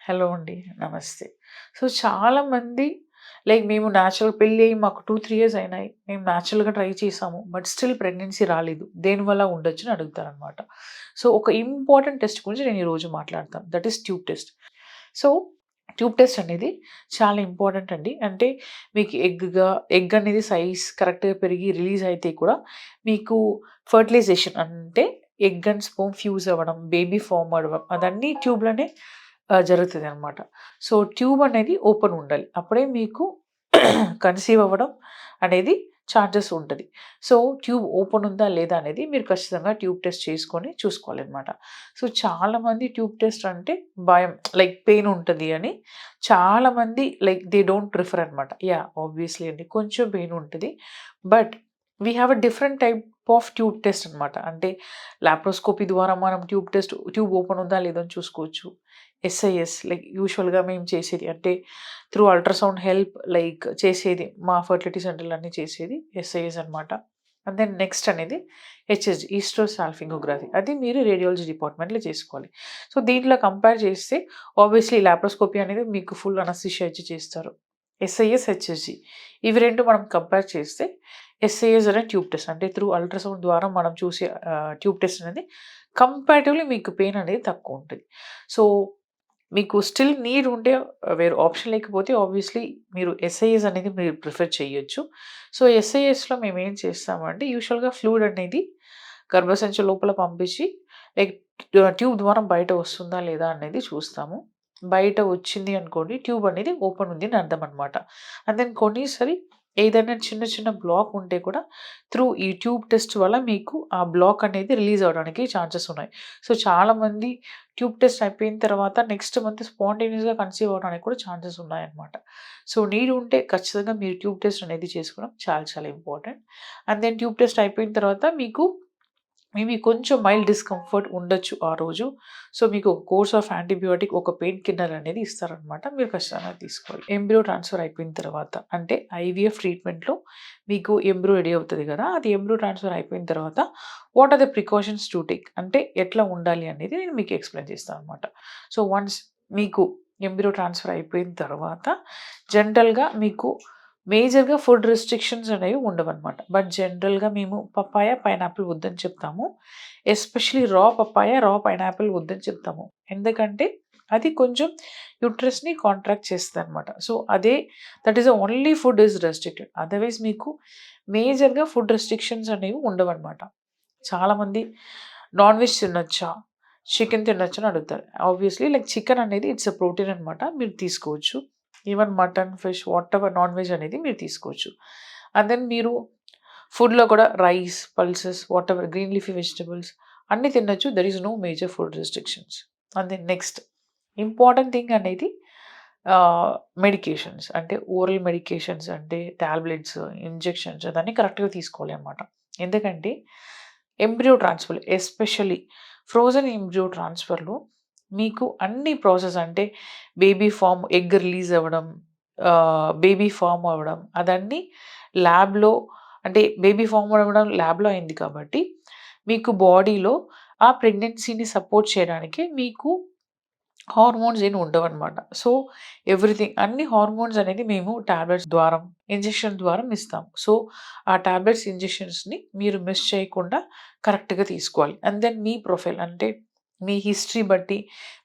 Hello అండి. నమస్తే. So, చాలామంది మేము న్యాచురల్ పెళ్లయ్యి మాకు 2, 3 ఇయర్స్ అయినాయి. మేము న్యాచురల్‌గా ట్రై చేసాము. బట్ స్టిల్ ప్రెగ్నెన్సీ రాలేదు. దేనివల్ల ఉండొచ్చని అడుగుతారనమాట. సో, ఒక ఇంపార్టెంట్ టెస్ట్ గురించి నేను ఈరోజు మాట్లాడతాను. That is tube test. So, tube test అనేది చాలా ఇంపార్టెంట్ అండి. అంటే మీకు ఎగ్ అనేది సైజ్ కరెక్ట్‌గా పెరిగి రిలీజ్ అయితే కూడా మీకు ఫెర్టిలైజేషన్ అంటే ఎగ్ అండ్ స్పెర్మ్ ఫ్యూజ్ అవ్వడం, బేబీ ఫార్మ్ అవ్వడం అదన్నీ ట్యూబ్‌లోనే జరుగుతదనమాట. సో, ట్యూబ్ అనేది ఓపెన్ ఉండాలి. అప్పుడే మీకు కన్సీవ్ అవ్వడం అనేది ఛాన్సెస్ ఉంటది. సో, ట్యూబ్ ఓపెన్ ఉందా లేదా అనేది మీరు ఖచ్చితంగా ట్యూబ్ టెస్ట్ చేసుకొని చూసుకోవాలనమాట. సో, చాలామంది ట్యూబ్ టెస్ట్ అంటే భయం పెయిన్ ఉంటది అని చాలామంది దే డోంట్ ప్రిఫర్ అనమాట. యాహ్! ఆబ్వియస్లీ అండి కొంచెం పెయిన్ ఉంటది. But we have a different type of tube test అనమాట. అంటే లాప్రోస్కోపీ ద్వారా మనం ట్యూబ్ ఓపెన్ ఉందా లేదా అని చూసుకోవచ్చు. ఎస్ఐఎస్ యూజువల్‌గా మేము చేసేది అంటే త్రూ అల్ట్రాసౌండ్ హెల్ప్ చేసేది మా ఫెర్టిలిటీ సెంటర్‌లో అన్నీ చేసేది ఎస్ఐఎస్ అనమాట. అండ్ దెన్ నెక్స్ట్ అనేది హెచ్ఎస్‌జీ హిస్టోసాల్ఫింగోగ్రఫీ అది మీరు రేడియాలజీ డిపార్ట్మెంట్‌లో చేసుకోవాలి. సో, దీంట్లో కంపేర్ చేస్తే ఆబ్వియస్లీ లాప్రోస్కోపీ అనేది మీకు ఫుల్ అనస్థీషియా ఇచ్చి చేస్తారు. ఎస్ఐఎస్, హెచ్ఎస్‌జీ ఇవి 2 మనం కంపేర్ చేస్తే ఎస్ఐఎస్ అనే ట్యూబ్ టెస్ట్ అంటే త్రూ అల్ట్రాసౌండ్ ద్వారా మనం చూసే ట్యూబ్ టెస్ట్ అనేది కంపారిటివ్‌లీ మీకు పెయిన్ అనేది తక్కువుంటది. సో, మీకు స్టిల్ నీడ్ ఉంటే వేరే ఆప్షన్ లేకపోతే ఆబ్వియస్లీ మీరు ఎస్ఐఎస్ అనేది మీరు ప్రిఫర్ చేయొచ్చు. సో, ఎస్ఐఎస్‌లో మేమేం చేస్తామంటే యూజువల్‌గా ఫ్లూయిడ్ అనేది గర్భసంచి లోపల పంపించి లైక్ ట్యూబ్ ద్వారా బయట వస్తుందా లేదా అనేది చూస్తాము. బయట వచ్చింది అనుకోండి ట్యూబ్ అనేది ఓపెన్ ఉంది అని అర్థం అనమాట. అండ్ దెన్ కొన్నిసారి ఏదైనా చిన్న చిన్న బ్లాక్ ఉంటే కూడా త్రూ ఈ ట్యూబ్ టెస్ట్ వల్ల మీకు ఆ బ్లాక్ అనేది రిలీజ్ అవ్వడానికి ఛాన్సెస్ ఉన్నాయి. సో, చాలామంది ట్యూబ్ టెస్ట్ అయిపోయిన తర్వాత నెక్స్ట్ మంత్ స్పాంటేనియస్‌గా కన్సీవ్ అవ్వడానికి కూడా ఛాన్సెస్ ఉన్నాయన్నమాట. సో, నీడ్ ఉంటే ఖచ్చితంగా మీరు ట్యూబ్ టెస్ట్ అనేది చేసుకోవడం చాలా చాలా important. And then tube test అయిపోయిన తర్వాత మీకు మేబీ కొంచెం మైల్డ్ డిస్కంఫర్ట్ ఉండొచ్చు ఆ రోజు. సో, మీకు ఒక కోర్స్ ఆఫ్ యాంటీబయోటిక్, ఒక పెయిన్ కిల్లర్ అనేది ఇస్తారనమాట. మీరు ఖచ్చితంగా తీసుకోవాలి. ఎంబ్రియో ట్రాన్స్‌ఫర్ అయిపోయిన తర్వాత అంటే ఐవీఎఫ్ ట్రీట్మెంట్‌లో మీకు ఎంబ్రియో రెడీ అవుతది గదా! అది ఎంబ్రియో ట్రాన్స్‌ఫర్ అయిపోయిన తర్వాత what are the precautions to take అంటే ఎట్లా ఉండాలి అనేది నేను మీకు ఎక్స్‌ప్లెయిన్ చేస్తాననమాట. సో, వన్స్ మీకు ఎంబ్రియో ట్రాన్స్‌ఫర్ అయిపోయిన తర్వాత జనరల్‌గా మీకు మేజర్‌గా ఫుడ్ రెస్ట్రిక్షన్స్ అనేవి ఉండవనమాట. బట్ జనరల్‌గా మేము పపాయ, పైనాపిల్ వద్దని చెప్తాము. ఎస్పెషల్లీ రా పపాయ, రా పైనాపిల్ వద్దని చెప్తాము. ఎందుకంటే అది కొంచెం యూట్రస్‌ని కాంట్రాక్ట్ చేస్తదనమాట. So, that is the only food is restricted. Otherwise మీకు మేజర్‌గా ఫుడ్ రెస్ట్రిక్షన్స్ అనేవి ఉండవనమాట. చాలామంది నాన్ వెజ్ తినొచ్చా? చికెన్ తినొచ్చా? అని అడుగుతారు. ఆబ్వియస్లీ చికెన్ అనేది ఇట్స్ ఎ ప్రోటీన్ అనమాట. మీరు తీసుకోవచ్చు. Even mutton, fish whatever non veg అనేది మీరు తీసుకోవచ్చు. అండ్ దెన్ మీరు ఫుడ్‌లో కూడా rice, pulses whatever green leafy vegetables అన్నీ తినొచ్చు. There is no major food restrictions. And then next important thing అనేది మెడికేషన్స్ అంటే ఓరల్ మెడికేషన్స్ అంటే టాబ్లెట్స్, ఇంజెక్షన్స్ అదన్నీ కరెక్ట్‌గా తీసుకోవాలి అన్నమాట. ఎందుకంటే embryo transfer especially frozen embryo ట్రాన్స్‌ఫర్‌లో మీకు అన్ని ప్రాసెస్ అంటే ఎగ్ రిలీజ్ అవ్వడం, బేబీ ఫార్మ్ అవ్వడం అదన్నీ ల్యాబ్‌లో అంటే బేబీ ఫార్మ్ అవ్వడం ల్యాబ్‌లో అయింది కాబట్టి మీకు బాడీలో ఆ ప్రెగ్నెన్సీని సపోర్ట్ చేయడానికి మీకు హార్మోన్స్ ఏమి ఉండవనమాట. సో, ఎవ్రీథింగ్ అన్ని హార్మోన్స్ అనేది మేము టాబ్లెట్స్ ద్వారా, ఇంజెక్షన్ ద్వారా ఇస్తాం. సో, ఆ టాబ్లెట్స్, ఇంజెక్షన్స్‌ని మీరు మిస్ చేయకుండా కరెక్ట్‌గా తీసుకోవాలి. అండ్ దెన్ మీ ప్రొఫైల్ అంటే మీ హిస్టరీ బట్టి,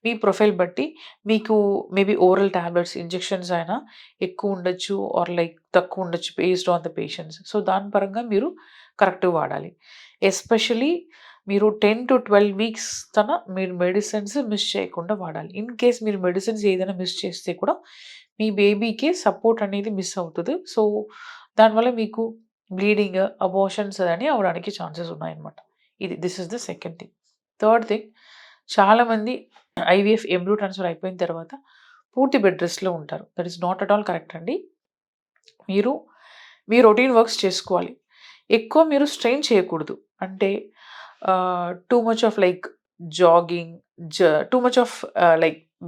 మీ ప్రొఫైల్ బట్టి మీకు మేబీ ఓరల్ టాబ్లెట్స్, ఇంజెక్షన్స్ అయినా ఎక్కువ ఉండొచ్చు ఆర్ తక్కువ ఉండొచ్చు based on the patients. So, దాని పరంగా మీరు కరెక్ట్‌గా వాడాలి. ఎస్పెషల్లీ మీరు 10-12 వీక్స్ మీరు మెడిసిన్స్ మిస్ చేయకుండా వాడాలి. ఇన్ కేస్ మీరు మెడిసిన్స్ ఏదైనా మిస్ చేస్తే కూడా మీ బేబీకి సపోర్ట్ అనేది మిస్ అవుతది. సో, దానివల్ల మీకు బ్లీడింగ్, అబార్షన్స్ అని అవ్వడానికి ఛాన్సెస్ ఉన్నాయన్నమాట. This is the second thing. Third thing చాలామంది ఐవీఎఫ్ ఎంబ్రియో ట్రాన్స్‌ఫర్ అయిపోయిన తర్వాత పూర్తి బెడ్ రెస్ట్‌లో ఉంటారు. That is not at all correct అండి. మీరు మీ రొటీన్ వర్క్స్ చేసుకోవాలి. ఎక్కువ మీరు స్ట్రెయిన్ చేయకూడదు. అంటే టూ మచ్ ఆఫ్ జాగింగ్, జ too much of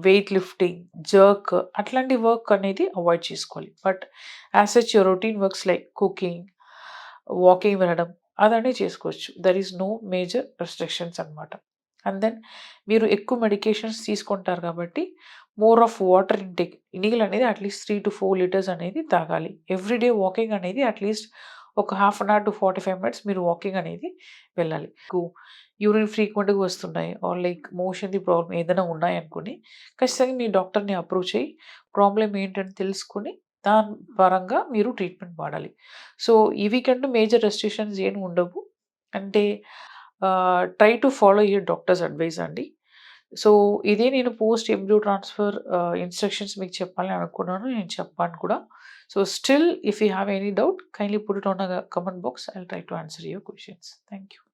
weight lifting, jerk అట్లాంటి వర్క్ అనేది అవాయిడ్ చేసుకోవాలి. But as such your routine works like cooking, walking వెళ్ళడం అదన్నీ చేసుకోవచ్చు. There is no major restrictions అనమాట. అండ్ దెన్ మీరు ఎక్కువ మెడికేషన్స్ తీసుకుంటారు కాబట్టి మోర్ ఆఫ్ వాటర్ ఇంటేక్. నీళ్ళనేది అట్‌లీస్ట్ 3-4 లీటర్స్ అనేది తాగాలి. ఎవ్రీడే వాకింగ్ అనేది అట్‌లీస్ట్ ఒక half an hour to 45 minutes మీరు వాకింగ్ అనేది వెళ్ళాలి. మీకు యూరిన్ ఫ్రీక్వెంట్‌గా వస్తున్నాయి ఆర్ లైక్ మోషన్‌ది ప్రాబ్లమ్ ఏదైనా ఉన్నాయనుకోండి, ఖచ్చితంగా మీ డాక్టర్‌ని అప్రోచ్ అయ్యి ప్రాబ్లమ్ ఏంటని తెలుసుకొని దాని పరంగా మీరు ట్రీట్మెంట్ వాడాలి. సో, ఇవి కంటూ మేజర్ రెస్ట్రిక్షన్స్ ఏమి ఉండవు. అంటే try to follow your doctor's advice అండి. సో, ఇదే నేను పోస్ట్ ఎంబ్రియో ట్రాన్స్‌ఫర్ ఇన్‌స్ట్రక్షన్స్ మీకు చెప్పాలని అనుకున్నాను. నేను చెప్పాను కూడా. So, still if you have any doubt kindly put it on the comment box. I will try to answer your questions. Thank you.